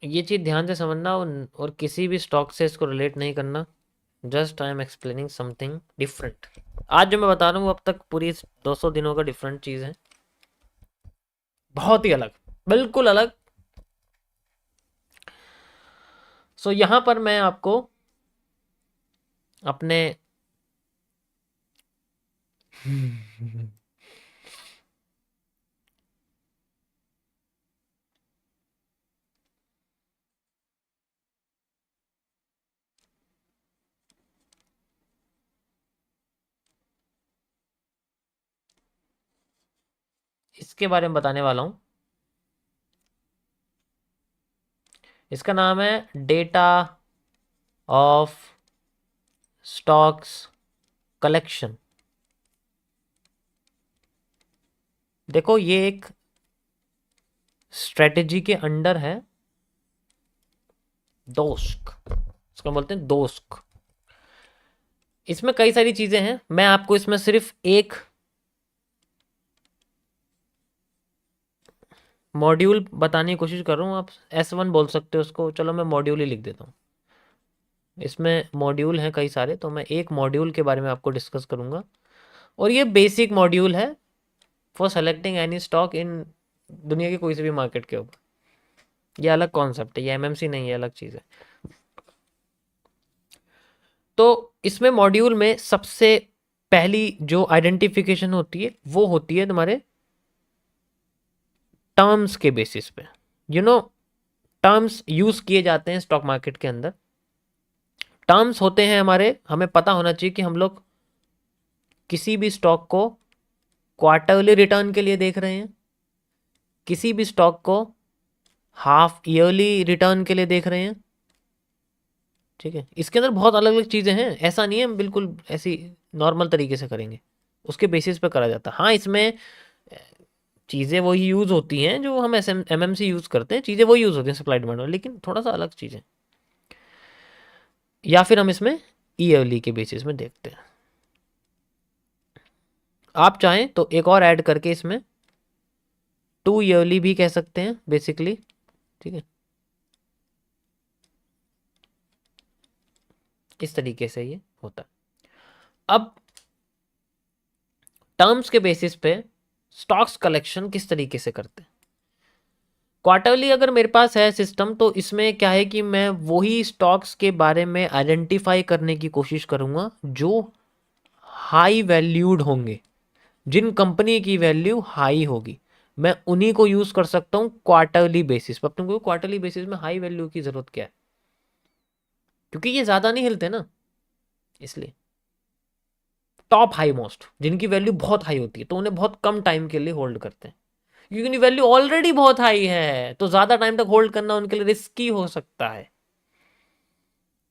ये चीज़ ध्यान से समझना और किसी भी स्टॉक से इसको रिलेट नहीं करना। Just I am explaining something different. आज जो मैं बता रहा हूँ वो अब तक पूरी 200 दिनों का डिफरेंट चीज़ है, बहुत ही अलग, बिल्कुल अलग। सो यहाँ पर मैं आपको अपने इसके बारे में बताने वाला हूँ। इसका नाम है डेटा ऑफ स्टॉक्स कलेक्शन। देखो ये एक स्ट्रेटेजी के अंडर है, दोस्क, इसको बोलते हैं दोस्क। इसमें कई सारी चीजें हैं, मैं आपको इसमें सिर्फ एक मॉड्यूल बताने की कोशिश कर रहा हूँ। आप S1 बोल सकते हो उसको, चलो मैं मॉड्यूल ही लिख देता हूँ। इसमें मॉड्यूल हैं कई सारे, तो मैं एक मॉड्यूल के बारे में आपको डिस्कस करूंगा। और ये बेसिक मॉड्यूल है for selecting any stock in दुनिया के कोई से भी मार्केट के ऊपर। ये अलग कॉन्सेप्ट है, ये MMC नहीं है, अलग चीज़ है। तो इसमें मॉड्यूल में सबसे पहली जो आइडेंटिफिकेशन होती है वो होती है तुम्हारे टर्म्स के बेसिस पे। यू नो, टर्म्स यूज किए जाते हैं स्टॉक मार्केट के अंदर। टर्म्स होते हैं हमारे, हमें पता होना चाहिए कि हम लोग किसी भी स्टॉक को क्वार्टरली रिटर्न के लिए देख रहे हैं, किसी भी स्टॉक को हाफ ईयरली रिटर्न के लिए देख रहे हैं। ठीक है, इसके अंदर बहुत अलग अलग चीज़ें हैं, ऐसा नहीं है हम बिल्कुल ऐसी नॉर्मल तरीके से करेंगे, उसके बेसिस पे करा जाता है। हाँ, इसमें चीज़ें वही यूज़ होती हैं जो हम MMC यूज़ करते हैं, चीज़ें वही यूज़ होती हैं सप्लाई डिमांड में, लेकिन थोड़ा सा अलग चीज़ें। या फिर हम इसमें ईयरली के बेसिस में देखते हैं। आप चाहें तो एक और ऐड करके इसमें 2 ईयरली भी कह सकते हैं बेसिकली। ठीक है, इस तरीके से ये होता है। अब टर्म्स के बेसिस पे स्टॉक्स कलेक्शन किस तरीके से करते हैं। क्वार्टरली अगर मेरे पास है सिस्टम, तो इसमें क्या है कि मैं वही स्टॉक्स के बारे में आइडेंटिफाई करने की कोशिश करूंगा जो हाई वैल्यूड होंगे, जिन कंपनी की वैल्यू हाई होगी, मैं उन्हीं को यूज कर सकता हूं क्वार्टरली बेसिस पर। अपने को क्वार्टरली बेसिस में हाई वैल्यू की जरूरत क्या है, क्योंकि ये ज्यादा नहीं हिलते ना, इसलिए टॉप हाई मोस्ट जिनकी वैल्यू बहुत हाई होती है तो उन्हें बहुत कम टाइम के लिए होल्ड करते हैं, क्योंकि उनकी वैल्यू ऑलरेडी बहुत हाई है, तो ज्यादा टाइम तक होल्ड करना उनके लिए रिस्की हो सकता है,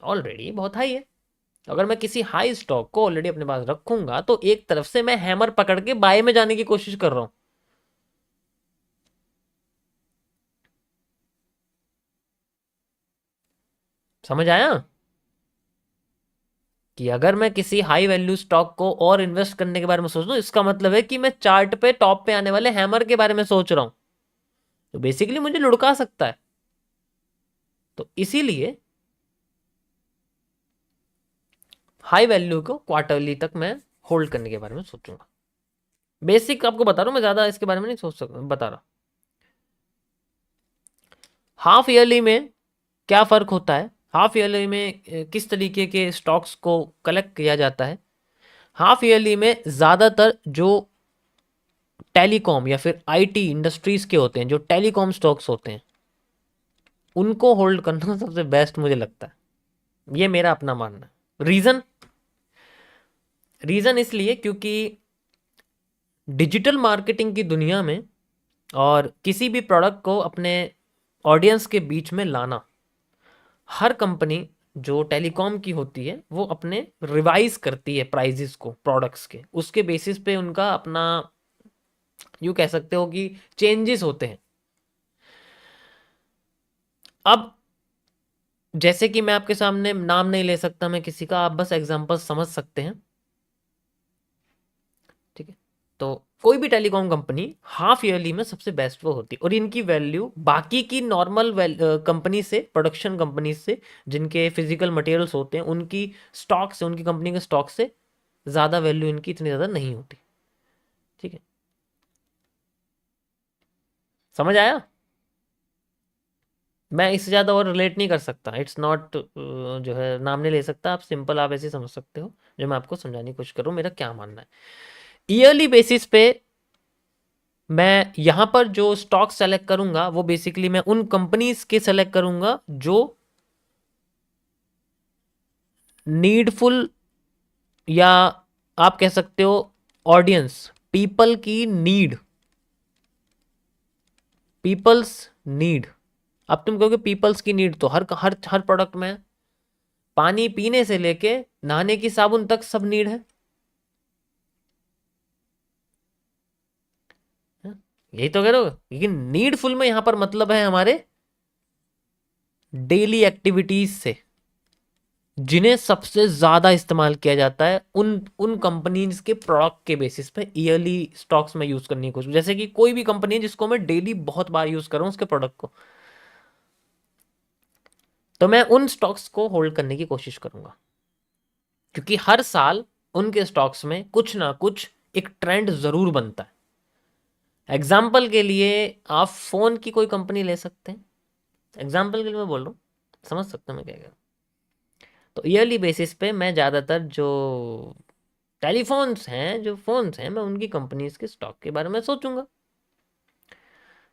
ऑलरेडी बहुत हाई है। अगर मैं किसी हाई स्टॉक को ऑलरेडी अपने पास रखूंगा तो एक तरफ से मैं हैमर पकड़ के बाय में जाने की कोशिश कर रहा हूं। समझ आया कि अगर मैं किसी हाई वैल्यू स्टॉक को और इन्वेस्ट करने के बारे में सोच रहा हूं, इसका मतलब है कि मैं चार्ट पे टॉप पे आने वाले हैमर के बारे में सोच रहा हूं, तो बेसिकली मुझे लुढ़का सकता है। तो इसीलिए हाई वैल्यू को क्वार्टरली तक मैं होल्ड करने के बारे में सोचूंगा। बेसिक आपको बता रहा हूं, मैं ज्यादा इसके बारे में नहीं सोच सकता, बता रहा। हाफ ईयरली में क्या फ़र्क होता है, हाफ ईयरली में किस तरीके के स्टॉक्स को कलेक्ट किया जाता है। हाफ ईयरली में ज़्यादातर जो टेलीकॉम या फिर IT इंडस्ट्रीज के होते हैं, जो टेलीकॉम स्टॉक्स होते हैं, उनको होल्ड करना सबसे बेस्ट मुझे लगता है। ये मेरा अपना मानना है। रीज़न रीज़न इसलिए क्योंकि डिजिटल मार्केटिंग की दुनिया में और किसी भी प्रोडक्ट को अपने ऑडियंस के बीच में लाना, हर कंपनी जो टेलीकॉम की होती है वो अपने रिवाइज करती है प्राइजेस को प्रोडक्ट्स के, उसके बेसिस पे उनका अपना, यूँ कह सकते हो कि चेंजेस होते हैं। अब जैसे कि मैं आपके सामने नाम नहीं ले सकता मैं किसी का, आप बस एग्जांपल समझ सकते हैं। ठीक है, तो कोई भी टेलीकॉम कंपनी हाफ ईयरली में सबसे बेस्ट वो होती है, और इनकी वैल्यू बाकी की नॉर्मल कंपनी से, प्रोडक्शन कंपनी से, जिनके फिजिकल मटेरियल्स होते हैं, उनकी स्टॉक से, उनकी कंपनी के स्टॉक से ज़्यादा वैल्यू इनकी इतनी ज़्यादा नहीं होती। ठीक है, समझ आया? मैं इससे ज़्यादा और रिलेट नहीं कर सकता, इट्स नॉट जो है नाम नहीं ले सकता, आप सिंपल आप ऐसे समझ सकते हो जो मैं आपको समझाने की कोशिश करूँ, मेरा क्या मानना है। ईयरली बेसिस पे मैं यहाँ पर जो स्टॉक सेलेक्ट करूंगा वो बेसिकली मैं उन कंपनीज के सेलेक्ट करूंगा जो नीडफुल, या आप कह सकते हो ऑडियंस, पीपल की नीड, पीपल्स नीड। अब तुम कहोगे पीपल्स की नीड तो हर हर हर प्रोडक्ट में है। पानी पीने से लेके नहाने की साबुन तक सब नीड है। यही तो कह रहे हो, लेकिन नीडफुल में यहां पर मतलब है हमारे डेली एक्टिविटीज से, जिन्हें सबसे ज्यादा इस्तेमाल किया जाता है उन उन कंपनीज के प्रोडक्ट के बेसिस पे ईयरली स्टॉक्स में यूज करने की कोशिश। जैसे कि कोई भी कंपनी है जिसको मैं डेली बहुत बार यूज कर रहा हूं उसके प्रोडक्ट को, तो मैं उन स्टॉक्स को होल्ड करने की कोशिश करूंगा, क्योंकि हर साल उनके स्टॉक्स में कुछ ना कुछ एक ट्रेंड जरूर बनता है। एग्जाम्पल के लिए आप फोन की कोई कंपनी ले सकते हैं, एग्जाम्पल के लिए मैं बोल रहा हूँ, समझ सकते हैं मैं क्या कह रहा हूँ। तो ईयरली बेसिस पे मैं ज़्यादातर जो टेलीफोन्स हैं, जो फोन्स हैं, मैं उनकी कंपनीज के स्टॉक के बारे में सोचूंगा।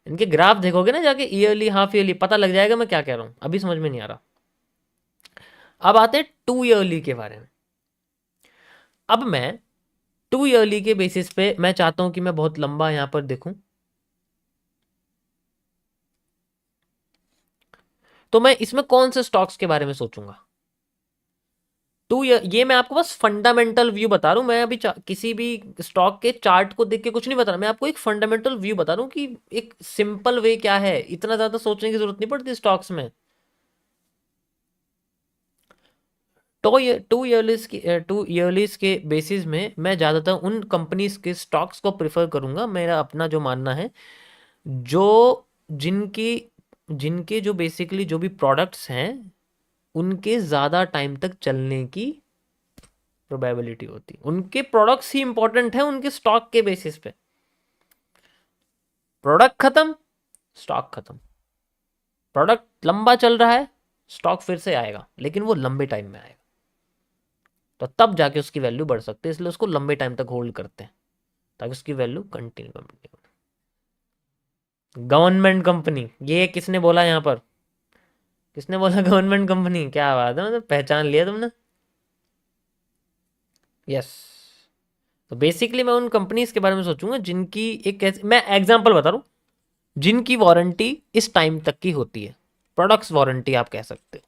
इनके ग्राफ देखोगे ना जाके, ईयरली हाफ ईयरली, पता लग जाएगा मैं क्या कह रहा हूँ, अभी समझ में नहीं आ रहा। अब आते हैं 2 ईयरली के बारे में। अब मैं 2 ईयरली के बेसिस पे मैं चाहता हूं कि मैं बहुत लंबा यहां पर देखूं, तो मैं इसमें कौन से स्टॉक्स के बारे में सोचूंगा। ये मैं आपको बस फंडामेंटल व्यू बता रहा हूं, मैं अभी किसी भी स्टॉक के चार्ट को देख के कुछ नहीं बता रहा, मैं आपको एक फंडामेंटल व्यू बता रहा हूं कि एक सिंपल वे क्या है, इतना ज्यादा सोचने की जरूरत नहीं पड़ती स्टॉक्स में। 2 ईयरलीज के बेसिस में मैं ज़्यादातर उन कंपनीज के स्टॉक्स को प्रिफर करूंगा, मेरा अपना जो मानना है, जो जिनकी जिनके जो बेसिकली जो भी प्रोडक्ट्स हैं उनके ज़्यादा टाइम तक चलने की प्रोबेबिलिटी होती है। उनके प्रोडक्ट्स ही इंपॉर्टेंट है उनके स्टॉक के बेसिस पे। प्रोडक्ट खत्म, स्टॉक खत्म। प्रोडक्ट लंबा चल रहा है, स्टॉक फिर से आएगा, लेकिन वो लंबे टाइम में आएगा, तो तब जाके उसकी वैल्यू बढ़ सकती है, इसलिए उसको लंबे टाइम तक होल्ड करते हैं ताकि उसकी वैल्यू कंटिन्यू। गवर्नमेंट कंपनी, ये किसने बोला यहाँ पर, किसने बोला गवर्नमेंट कंपनी? क्या बात है, मतलब पहचान लिया तुमने। यस, तो बेसिकली मैं उन कंपनीज के बारे में सोचूंगा जिनकी एक मैं एग्जांपल बता रहा हूँ, जिनकी वारंटी इस टाइम तक की होती है, प्रोडक्ट्स वारंटी आप कह सकते हो,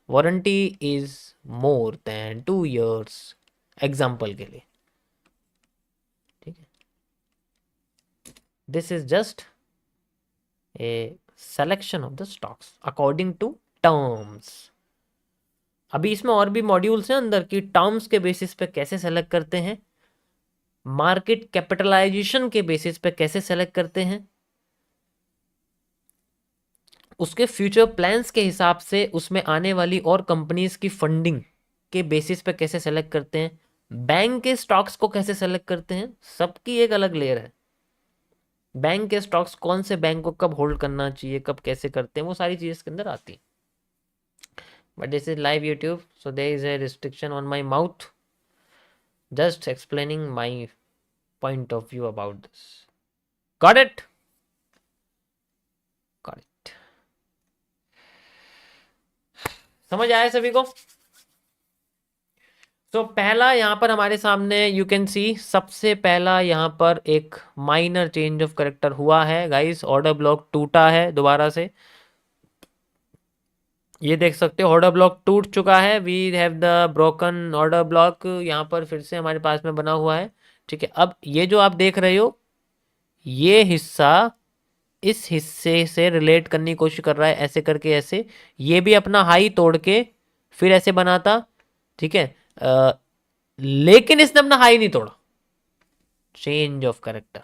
warranty is more than 2 years, example के लिए। ठीक है, this is just a selection of the stocks according to terms. अभी इसमें और भी मॉड्यूल्स हैं अंदर की, टर्म्स के बेसिस पे कैसे सेलेक्ट करते हैं, मार्केट कैपिटलाइजेशन के बेसिस पे कैसे सेलेक्ट करते हैं, उसके फ्यूचर प्लान्स के हिसाब से उसमें आने वाली और कंपनीज की फंडिंग के बेसिस पे कैसे सेलेक्ट करते हैं, बैंक के स्टॉक्स को कैसे सेलेक्ट करते हैं, सबकी एक अलग लेयर है। बैंक के स्टॉक्स कौन से बैंक को कब होल्ड करना चाहिए, कब कैसे करते हैं, वो सारी चीज़ इसके अंदर आती है। But this is live YouTube, so there is a restriction on my mouth, just explaining my point of view about this. Got it? Got it? समझ आया सभी को? तो पहला यहाँ पर हमारे सामने यू कैन सी, सबसे पहला यहाँ पर एक माइनर चेंज ऑफ करेक्टर हुआ है गाइस, ऑर्डर ब्लॉक टूटा है दोबारा से, ये देख सकते हो ऑर्डर ब्लॉक टूट चुका है, we have the broken order block, यहाँ पर फिर से हमारे पास में बना हुआ है। ठीक है, अब ये जो आप देख रहे हो, ये हिस्सा इस हिस्से से रिलेट करने की कोशिश कर रहा है, ऐसे करके ऐसे, ये भी अपना हाई तोड़ के फिर ऐसे बनाता। ठीक है, लेकिन इसने अपना हाई नहीं तोड़ा, चेंज ऑफ करेक्टर।